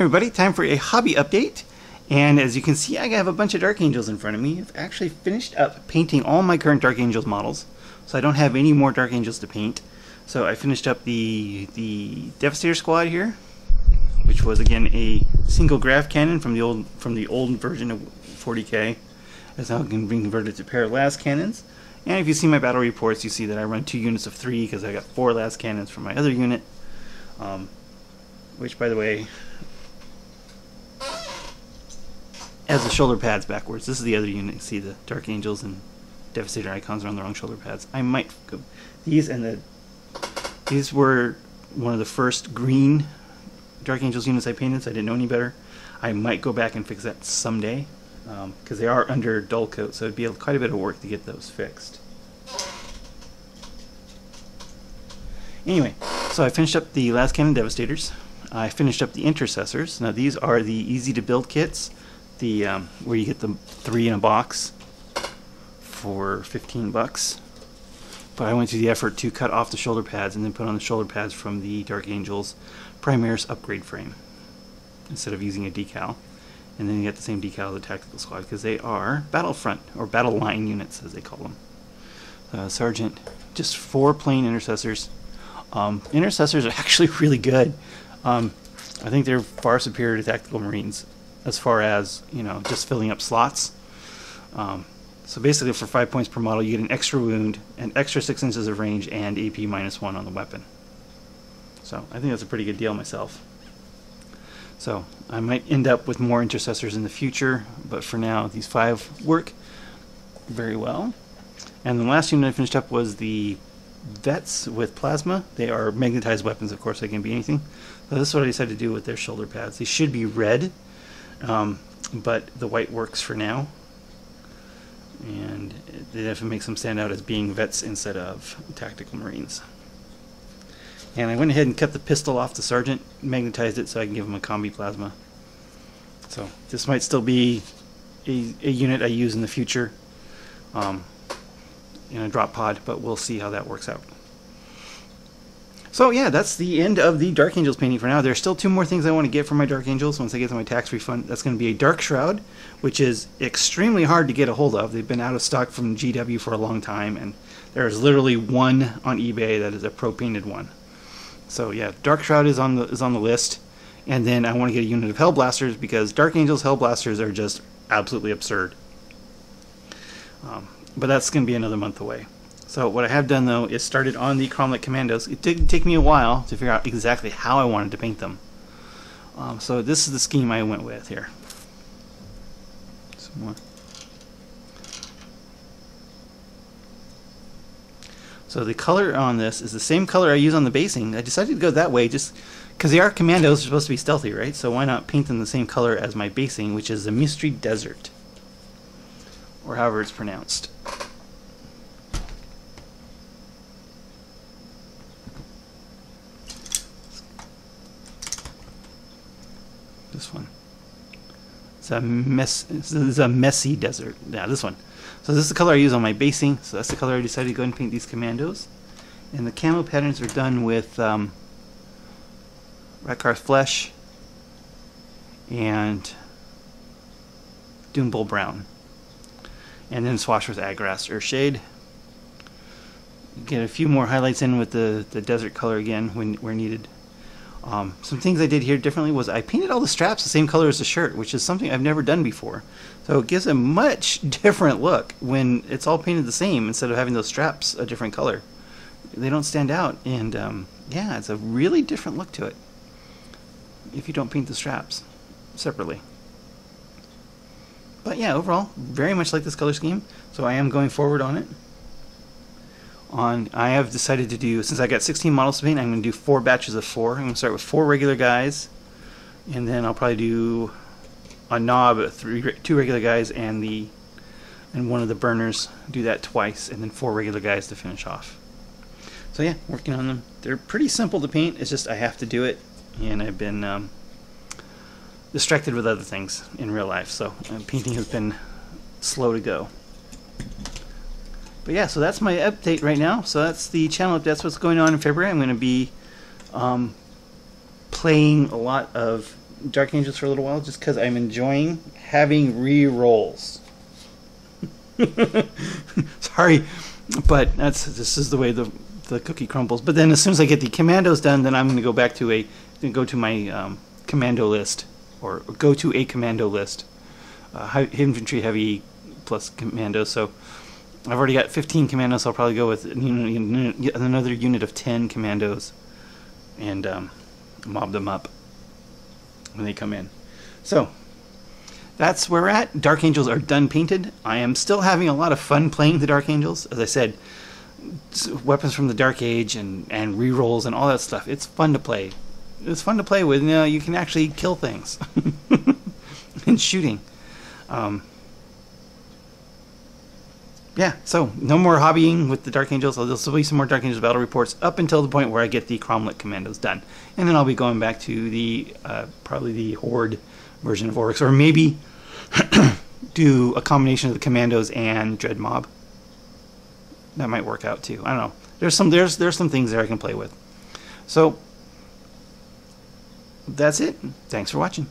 everybody, time for a hobby update. And as you can see, I have a bunch of Dark Angels in front of me. I've actually finished up painting all my current Dark Angels models, so I don't have any more Dark Angels to paint. So I finished up the Devastator squad here, which was again a single grav cannon from the old version of 40K. It's now been converted to pair of las cannons. And if you see my battle reports, you see that I run 2 units of 3 because I got 4 las cannons from my other unit. Which, by the way, has the shoulder pads backwards. This is the other unit. See, the Dark Angels and Devastator icons are on the wrong shoulder pads. I might go these were one of the first green Dark Angels units I painted, so I didn't know any better. I might go back and fix that someday because they are under dull coat, so it'd be quite a bit of work to get those fixed. Anyway, so I finished up the las cannon Devastators. I finished up the Intercessors. Now these are the easy to build kits, where you get the 3 in a box for 15 bucks. But I went through the effort to cut off the shoulder pads and then put on the shoulder pads from the Dark Angels Primaris upgrade frame instead of using a decal. And then you get the same decal as the Tactical Squad because they are Battlefront or Battle Line units, as they call them. Sergeant, just 4 plain Intercessors. Intercessors are actually really good. I think they're far superior to Tactical Marines as far as, you know, just filling up slots. So basically for 5 points per model you get an extra wound, an extra 6 inches of range, and AP -1 on the weapon. So I think that's a pretty good deal myself. So I might end up with more Intercessors in the future, but for now these 5 work very well. And the last unit I finished up was the Vets with Plasma. They are magnetized weapons, of course, they can be anything. So this is what I decided to do with their shoulder pads. They should be red, but the white works for now. And it definitely makes them stand out as being Vets instead of Tactical Marines. And I went ahead and cut the pistol off the Sergeant, magnetized it so I can give him a combi plasma. So this might still be a unit I use in the future. In a drop pod, but we'll see how that works out. So yeah, that's the end of the Dark Angels painting for now. There's still 2 more things I want to get for my Dark Angels once I get to my tax refund. That's going to be a Dark Shroud, which is extremely hard to get a hold of. They've been out of stock from GW for a long time, and there is literally one on eBay that is a pro-painted one. So yeah, Dark Shroud is on the list. And then I want to get a unit of Hellblasters because Dark Angels Hellblasters are just absolutely absurd. But that's going to be another month away. So what I have done though is started on the Kommandos. It did take me a while to figure out exactly how I wanted to paint them. So this is the scheme I went with here. Some more. So the color on this is the same color I use on the basing. I decided to go that way just because they are Kommandos, they're supposed to be stealthy, right? So why not paint them the same color as my basing, which is the Mystery Desert, or however it's pronounced. This one. It's a messy desert. Yeah, this one. So this is the color I use on my basing. So that's the color I decided to go and paint these Kommandos. And the camo patterns are done with Rakarth Flesh and Doombull Brown. And then swash with Agrass Earthshade. Get a few more highlights in with the desert color again where needed. Some things I did here differently was I painted all the straps the same color as the shirt, which is something I've never done before. So it gives a much different look when it's all painted the same instead of having those straps a different color. They don't stand out, and yeah, it's a really different look to it if you don't paint the straps separately. But yeah, overall, very much like this color scheme, so I am going forward on it. I have decided to do, since I got 16 models to paint, I'm going to do 4 batches of 4. I'm going to start with 4 regular guys, and then I'll probably do a knob, 2 regular guys, and one of the burners. Do that twice, and then 4 regular guys to finish off. So yeah, working on them. They're pretty simple to paint. It's just I have to do it, and I've been distracted with other things in real life, so painting has been slow to go. But yeah, so that's my update right now. So that's the channel update. That's what's going on in February. I'm going to be playing a lot of Dark Angels for a little while, just because I'm enjoying having re-rolls. Sorry, but this is the way the cookie crumbles. But then as soon as I get the Kommandos done, then I'm going to go back to my commando list, or go to a commando list. Infantry heavy plus commandos. So I've already got 15 commandos. So I'll probably go with another unit of 10 commandos and mob them up when they come in. So that's where we're at. Dark Angels are done painted. I am still having a lot of fun playing the Dark Angels. As I said, weapons from the Dark Age and rerolls and all that stuff. It's fun to play. It's fun to play with. You can actually kill things and shooting. Yeah, so no more hobbying with the Dark Angels. There'll still be some more Dark Angels battle reports up until the point where I get the Cromlech Kommandos done. And then I'll be going back to the probably the Horde version of Orks, or maybe do a combination of the Kommandos and Dread Mob. That might work out too. I don't know. There's some things there I can play with. So that's it. Thanks for watching.